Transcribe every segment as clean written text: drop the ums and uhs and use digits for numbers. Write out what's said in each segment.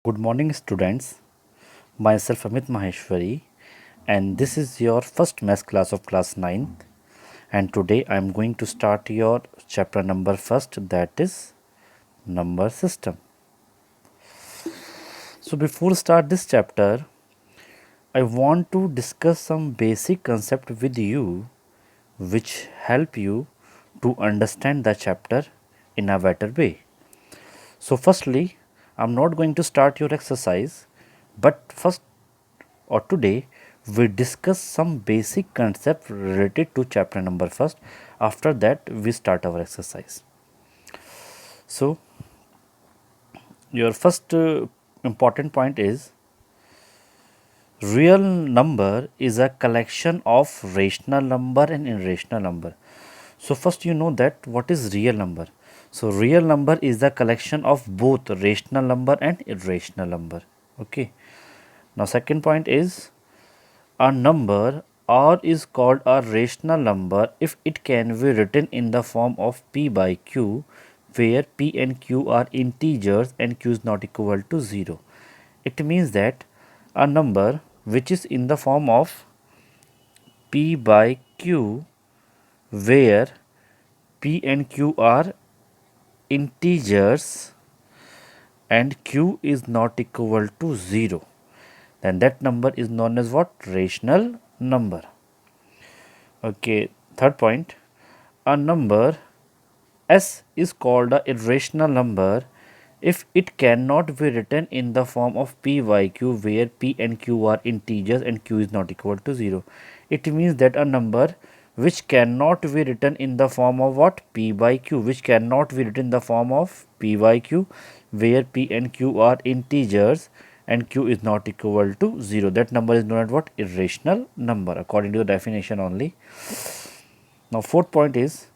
Good morning, students. Myself Amit Maheshwari, and this is your first math class of class 9. And today I am going to start your chapter number first, that is number system. So before start this chapter, I want to discuss some basic concept with you which help you to understand the chapter in a better way. So firstly, I'm not going to start your exercise, but first or today we discuss some basic concept related to chapter number first. After that we start our exercise. So your first important point is real number is a collection of rational number and irrational number. So first you know that what is real number. So real number is the collection of both rational number and irrational number. Okay. Now second point is a number R is called a rational number if it can be written in the form of P by Q, where P and Q are integers and Q is not equal to 0. It means that a number which is in the form of P by Q, where P and Q are integers and Q is not equal to 0, then that number is known as what? Rational number. Okay, third point, a number S is called a irrational number if it cannot be written in the form of P by Q, where P and Q are integers and Q is not equal to 0. It means that a number which cannot be written in the form of what? P by Q, which cannot be written in the form of P by Q, where P and Q are integers and Q is not equal to 0. That number is known as what? Irrational number, according to the definition only. Now fourth point is,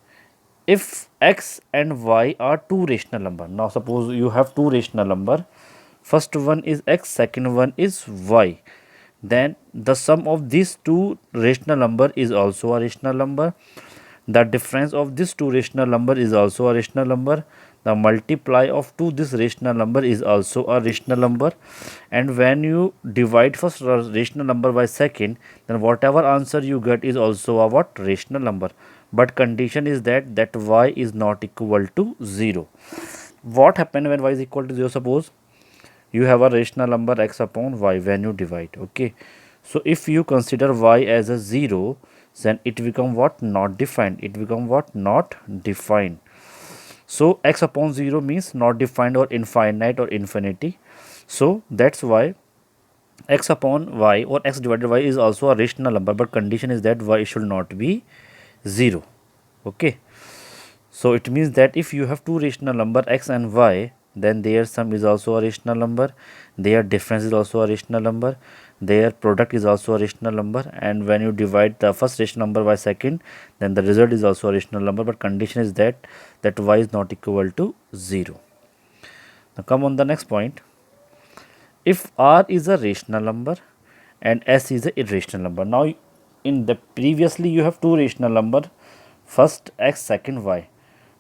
if x and y are two rational number. Now suppose you have two rational number, first one is x, second one is y, then the sum of these two rational number is also a rational number. The difference of this two rational number is also a rational number. The multiply of two this rational number is also a rational number. And when you divide first rational number by second, then whatever answer you get is also a what? Rational number. But condition is that y is not equal to 0. What happen when y is equal to 0? Suppose you have a rational number x upon y when you divide. Okay, so if you consider y as a 0, then it become what? Not defined. It become what? Not defined. So x upon 0 means not defined or infinite or infinity. So that's why x upon y or x divided y is also a rational number, but condition is that y should not be 0. Okay, so it means that if you have two rational number x and y, then their sum is also a rational number, their difference is also a rational number, their product is also a rational number, and when you divide the first rational number by second, then the result is also a rational number, but condition is that y is not equal to 0. Now come on the next point. If r is a rational number and s is a irrational number. Now in the previously you have two rational number, first x, second y.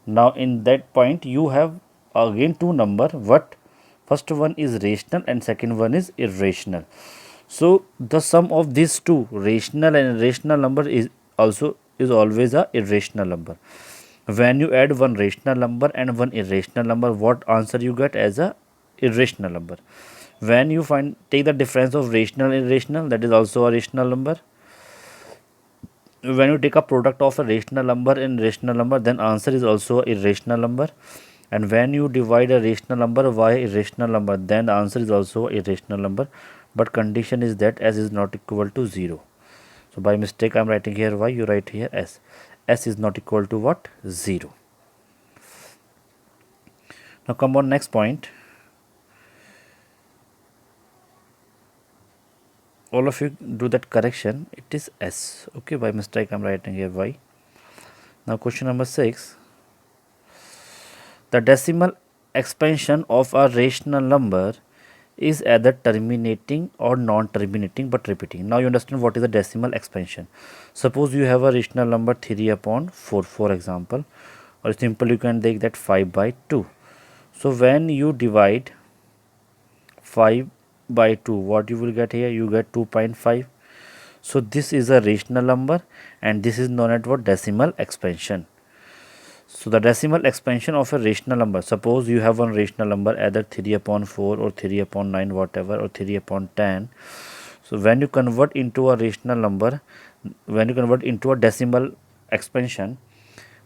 Now in that point you have again two number, what? First one is rational and second one is irrational. So the sum of these two rational and irrational number is always a irrational number. When you add one rational number and one irrational number, what answer you get? As a irrational number. When you take the difference of rational and irrational, that is also a rational number. When you take a product of a rational number and rational number, then answer is also a irrational number. And when you divide a rational number by a irrational number, then the answer is also a irrational number, but condition is that s is not equal to 0. So by mistake I am writing here y, you write here s. S is not equal to what? 0. Now come on next point. All of you do that correction, it is s. Okay, by mistake I am writing here y. Now question number 6. The decimal expansion of a rational number is either terminating or non-terminating but repeating. Now you understand what is a decimal expansion. Suppose you have a rational number 3 upon 4, for example, or simply you can take that 5 by 2. So when you divide 5 by 2, what you will get here? You get 2.5. So this is a rational number, and this is known as what? Decimal expansion. So the decimal expansion of a rational number, suppose you have one rational number either 3 upon 4 or 3 upon 9 whatever, or 3 upon 10. So when you convert into a rational number, when you convert into a decimal expansion,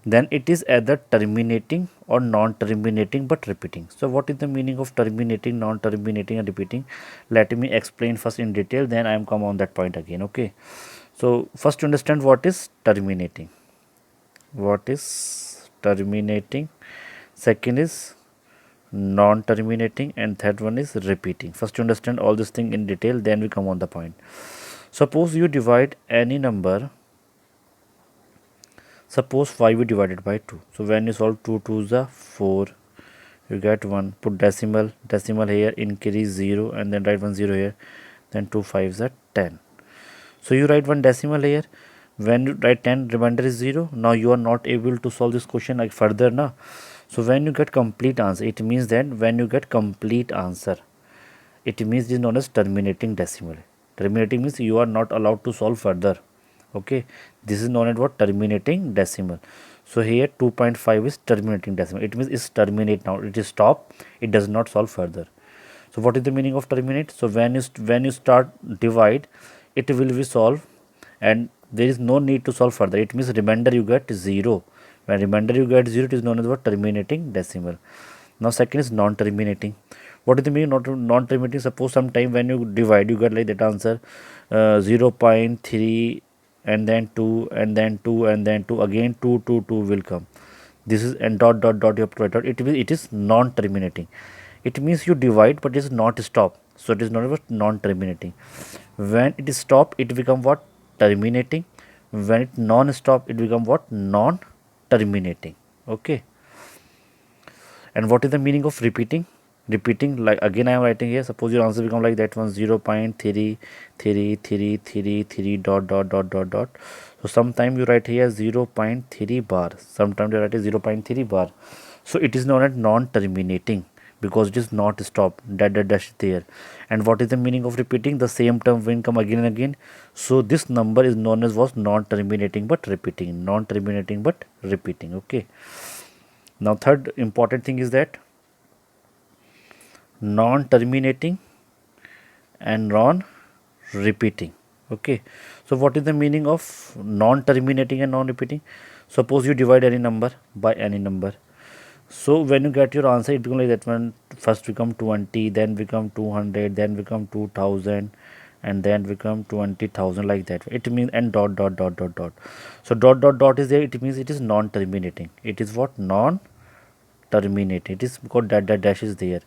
then it is either terminating or non-terminating but repeating. So what is the meaning of terminating, non-terminating and repeating? Let me explain first in detail, then I am come on that point again. Okay, so first to understand what is terminating. What is terminating? Second is non-terminating, and third one is repeating. First to understand all this thing in detail, then we come on the point. Suppose you divide any number. Suppose 5 is divided by 2. So when you solve 2 2s are 4, you get 1. Put decimal here, increase 0, and then write 1 0 here. Then 2 5s are 10. So you write one decimal here. When you write 10, remainder is 0. Now you are not able to solve this question like further now. So when you get complete answer, it means that when you get complete answer, it means this is known as terminating decimal. Terminating means you are not allowed to solve further. Okay, this is known as what? Terminating decimal. So here 2.5 is terminating decimal. It means it's terminate now. It is stop. It does not solve further. So what is the meaning of terminate? So when you start divide, it will be solved, and there is no need to solve further. It means remainder you get 0. When remainder you get 0, it is known as what? Terminating decimal. Now second is non-terminating. What is the meaning of non-terminating? Suppose sometime when you divide, you get like that answer 0.3 and then 2 and then 2 and then 2 again 2 2 2 will come. This is and dot dot dot you have to write out. It is non-terminating. It means you divide but it is not stop. So it is not about non-terminating. When it is stop, it become what? Terminating. When it non-stop, it become what? Non-terminating. Okay. And what is the meaning of repeating? Repeating, like again I am writing here, suppose your answer become like that one 0.3333 dot dot dot dot dot. So sometime you write here 0.3 bar, sometimes you write 0.3 bar. So it is known as non-terminating because it is not stop, that dash is there. And what is the meaning of repeating? The same term will come again and again. So this number is known as was non-terminating but repeating, non-terminating but repeating. Okay, now third important thing is that non-terminating and non-repeating. Okay, so what is the meaning of non-terminating and non-repeating? Suppose you divide any number by any number. So when you get your answer, it becomes like that one. First become 20, then become 200, then become 2000, and then become 20,000, like that. It means and dot dot dot dot dot. So dot dot dot is there. It means it is non-terminating. It is what? Non-terminating. It is because that dash is there.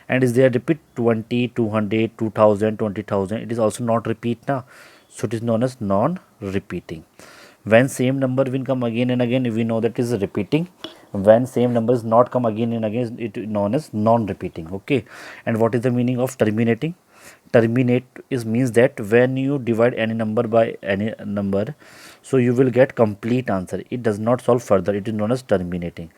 And is there repeat 20, 200, 2000, 20,000. It is also not repeat now. So it is known as non-repeating. When same number will come again and again, we know that is repeating. When same number is not come again and again, it is known as non-repeating. Okay. And what is the meaning of terminating? Terminate is means that when you divide any number by any number, so you will get complete answer. It does not solve further. It is known as terminating.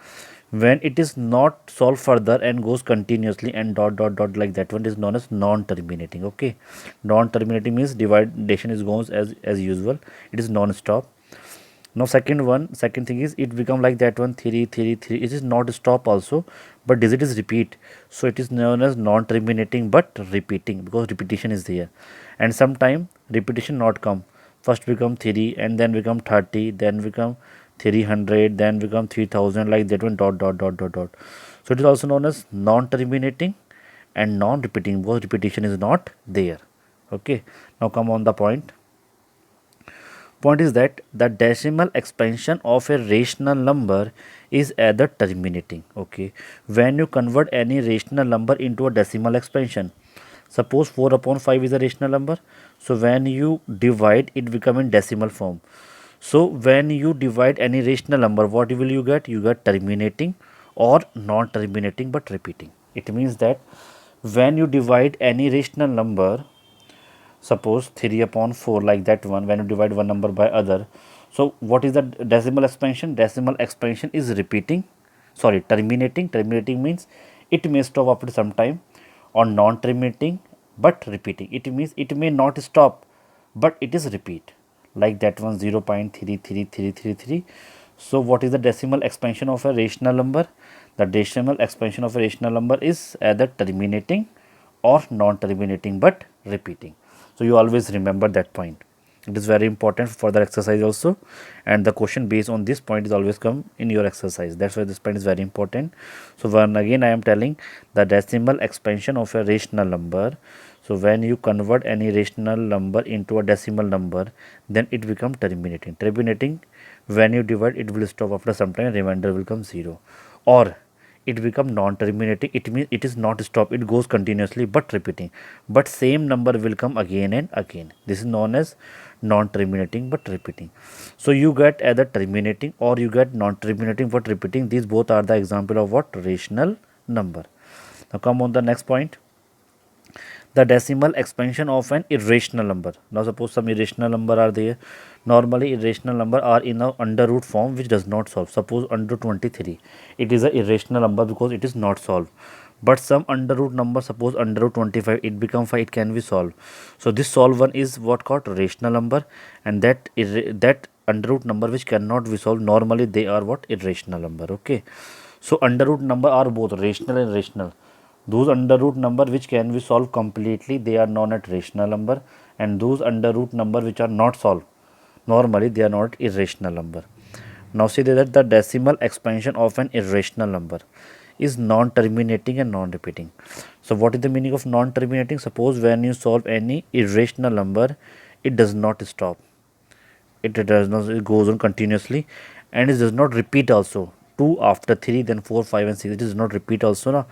When it is not solved further and goes continuously and dot dot dot like that one is known as non-terminating. Okay, non-terminating means dividation is goes as usual. It is non-stop. Now second thing is it become like that one 3 3 3. It is not stop also, but digit is repeat. So it is known as non-terminating but repeating because repetition is there. And sometime repetition not come. First become 3 and then become 30, then become 300, then become 3000, like that one dot dot dot dot dot. So it is also known as non-terminating and non-repeating because repetition is not there. Okay, now come on the point. Point is that the decimal expansion of a rational number is either terminating. Okay, when you convert any rational number into a decimal expansion, suppose 4 upon 5 is a rational number, so when you divide it become in decimal form. So when you divide any rational number, what will you get? You get terminating or non-terminating but repeating. It means that when you divide any rational number, suppose 3 upon 4 like that one, when you divide one number by other, so what is the decimal expansion? Decimal expansion is repeating, sorry, terminating. Terminating means it may stop after some time, or non-terminating but repeating. It means it may not stop but it is repeat, like that one 0.33333. So what is the decimal expansion of a rational number? The decimal expansion of a rational number is either terminating or non-terminating but repeating. So you always remember that point. It is very important for the exercise also, and the question based on this point is always come in your exercise. That's why this point is very important. So when again I am telling the decimal expansion of a rational number. So when you convert any rational number into a decimal number, then it become terminating. Terminating, when you divide, it will stop after some time, remainder will come 0. Or it become non-terminating, it means it is not stop, it goes continuously but repeating, but same number will come again and again. This is known as non-terminating but repeating. So you get either terminating or you get non-terminating but repeating. These both are the example of what? Rational number. Now come on the next point, the decimal expansion of an irrational number. Now suppose some irrational number are there. Normally irrational number are in a under root form which does not solve. Suppose under 23, it is a irrational number because it is not solved. But some under root number, suppose under root 25, it become 5, it can be solved. So this solved one is what called rational number, and that under root number which cannot be solved, normally they are what? Irrational number. Okay. So under root number are both rational and rational. Those under root number which can be solved completely, they are known as rational number, and those under root number which are not solved, normally they are not irrational number. Now see that the decimal expansion of an irrational number is non-terminating and non-repeating. So what is the meaning of non-terminating? Suppose when you solve any irrational number, it does not stop. It does not, it goes on continuously, and it does not repeat also. 2 after 3, then 4, 5 and 6, it does not repeat also now.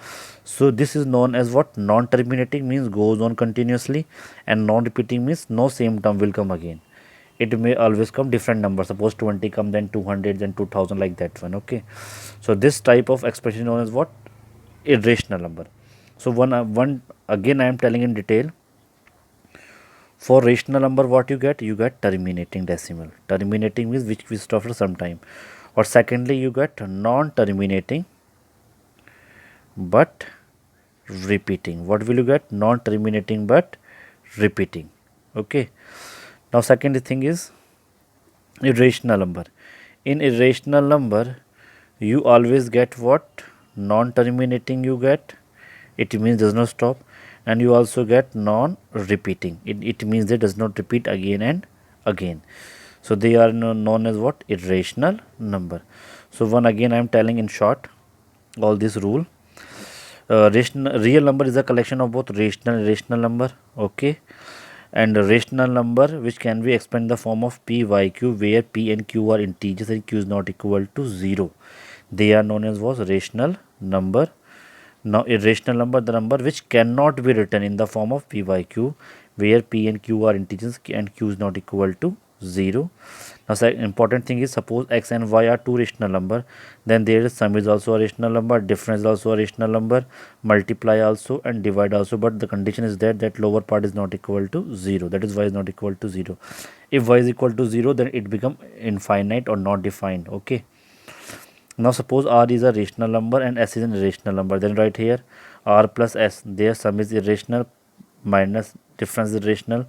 So this is known as what? Non-terminating, means goes on continuously, and non-repeating means no same term will come again. It may always come different number. Suppose 20 come, then 200, then 2000, like that one. Okay. So this type of expression known as what? Irrational number. So one again I am telling in detail. For rational number, what you get? You get terminating decimal. Terminating means which we stop for some time. Or secondly, you get non-terminating but repeating. What will you get? Non-terminating but repeating. Okay. Now second thing is irrational number. In irrational number, you always get what? Non-terminating you get. It means does not stop, and you also get non-repeating. It means that does not repeat again and again. So they are known as what? Irrational number. So one again I am telling in short all this rule. Real number is a collection of both rational and irrational number. Okay. And a rational number which can be expressed in the form of p, y, q, where p and q are integers and q is not equal to 0. They are known as what? Rational number. Now irrational number, the number which cannot be written in the form of p, y, q, where p and q are integers and q is not equal to 0. Now important thing is, suppose x and y are two rational number, then their sum is also a rational number, difference is also a rational number, multiply also and divide also, but the condition is that lower part is not equal to 0. That is y is not equal to 0. If y is equal to 0, then it become infinite or not defined. Okay. Now suppose r is a rational number and s is an irrational number, then write here r plus s, their sum is irrational, minus difference is rational,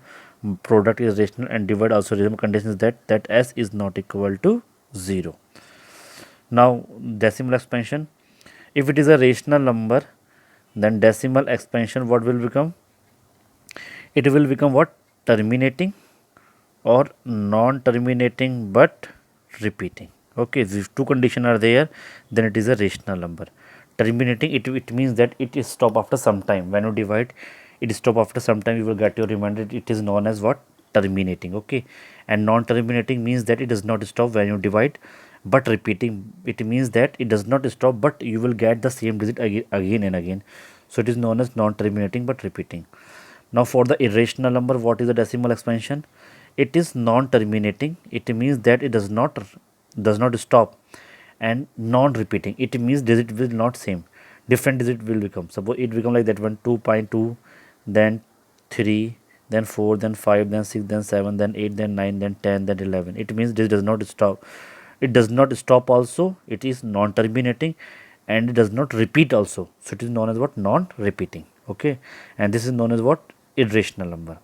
product is rational, and divide also rational. Condition is that s is not equal to 0. Now decimal expansion, if it is a rational number, then decimal expansion what will become? It will become what? Terminating or non-terminating but repeating. Okay, if two conditions are there, then it is a rational number. Terminating, it means that it is stop after some time. When you divide, it is stop after some time, you will get your remainder. It is known as what? Terminating. Okay. And non-terminating means that it does not stop when you divide, but repeating, it means that it does not stop but you will get the same digit again and again. So it is known as non-terminating but repeating. Now for the irrational number, what is the decimal expansion? It is non-terminating. It means that it does not stop, and non-repeating, it means digit will not same, different digit will become. Suppose it become like that one, 2.2, then 3, then 4, then 5, then 6, then 7, then 8, then 9, then 10, then 11. It means this does not stop. It does not stop also. It is non-terminating, and it does not repeat also. So it is known as what? Non-repeating. Okay, and this is known as what? Irrational number.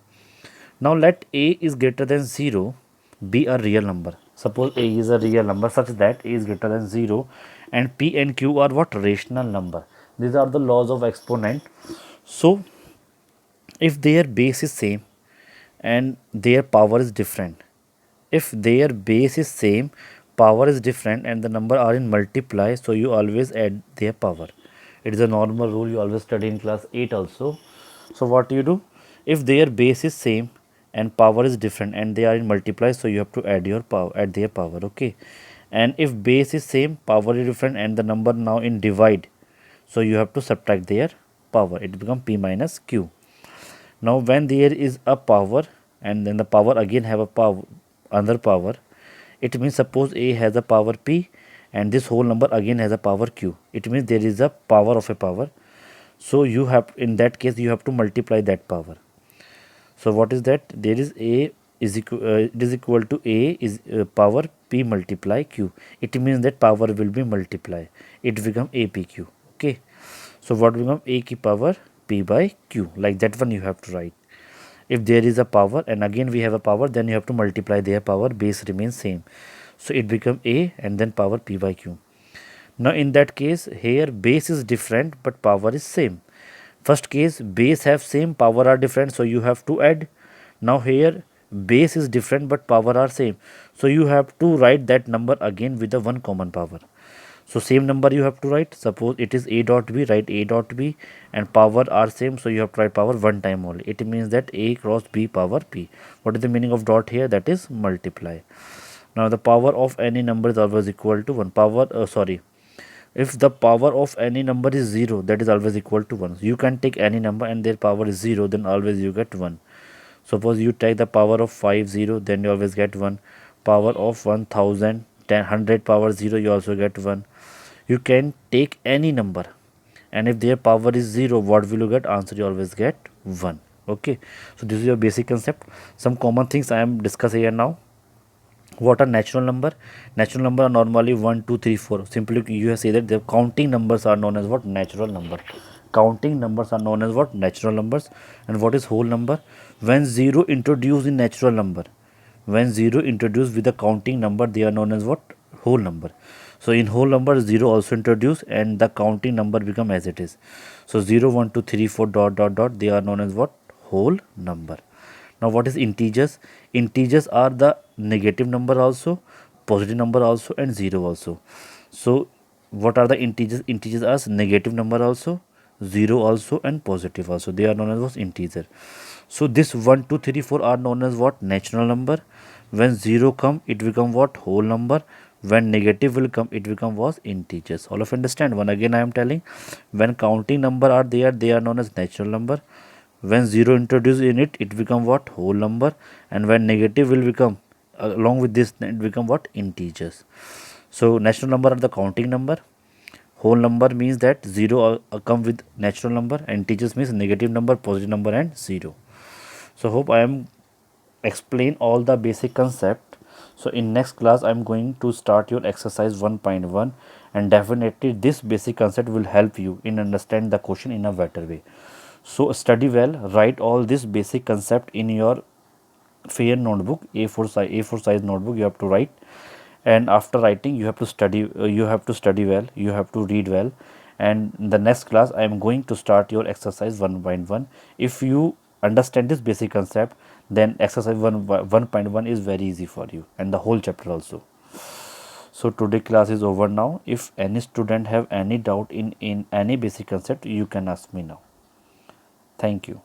Now let a is greater than 0 be a real number. Suppose a is a real number such that a is greater than 0 and p and q are what? Rational number. These are the laws of exponent. So if their base is same and their power is different, if their base is same, power is different and the number are in multiply, so you always add their power. It is a normal rule you always study in class 8 also. So what you do, if their base is same and power is different and they are in multiply, so you have to add your power, add their power. Okay, and if base is same, power is different and the number now in divide, so you have to subtract their power. It become p minus q. Now when there is a power and then the power again have a power, another power, it means suppose a has a power p and this whole number again has a power q. It means there is a power of a power. So you have, in that case you have to multiply that power. So what is that? There is a is equal, it is equal to a is power p multiply q. It means that power will be multiply. It become a p q. Okay. So what become a ki power p by q, like that one you have to write. If there is a power and again we have a power, then you have to multiply their power, base remains same. So it become a and then power p by q. Now in that case here base is different but power is same. First case base have same, power are different, so you have to add. Now here base is different but power are same, so you have to write that number again with the one common power. So same number you have to write. Suppose it is a dot b, write a dot b, and power are same, so you have to write power one time only. It means that a cross b power p. What is the meaning of dot here? That is multiply. Now the power of any number is always equal to 1. If the power of any number is 0, that is always equal to 1. You can take any number and their power is 0, then always you get 1. Suppose you take the power of 50, then you always get 1. Power of 1000, 100 power 0, you also get 1. You can take any number and if their power is 0, what will you get? Answer you always get 1. Okay, so this is your basic concept. Some common things I am discussing here now. What are natural number? Natural number are normally 1 2 3 4. Simply you say that the counting numbers are known as what? Natural number. Counting numbers are known as what? Natural numbers. And what is whole number? When 0 introduced in natural number, when 0 introduced with the counting number, they are known as what? Whole number. So in whole number 0 also introduced and the counting number become as it is. So 0 1 2 3 4 dot dot dot, they are known as what? Whole number. Now what is integers? Integers are the negative number also, positive number also, and 0 also. So what are the integers? Integers are negative number also, 0 also, and positive also. They are known as what? Integer. So this 1 2 3 4 are known as what? Natural number. When 0 come, it become what? Whole number. When negative will come, it become what? Integers. All of understand? One again I am telling, when counting number are there, they are known as natural number. When 0 introduced in it, it become what? Whole number. And when negative will become, along with this, it become what? Integers. So natural number are the counting number. Whole number means that 0 come with natural number, and integers means negative number, positive number, and 0. So hope I am explain all the basic concept. So in next class I am going to start your exercise 1.1, and definitely this basic concept will help you in understand the question in a better way. So study well, write all this basic concept in your fair notebook, A4 size notebook you have to write. And after writing you have to study, well, you have to read well. And in the next class I am going to start your exercise 1.1. If you understand this basic concept, then exercise 1.1 is very easy for you, and the whole chapter also. So today class is over now. If any student have any doubt in any basic concept, you can ask me now. Thank you.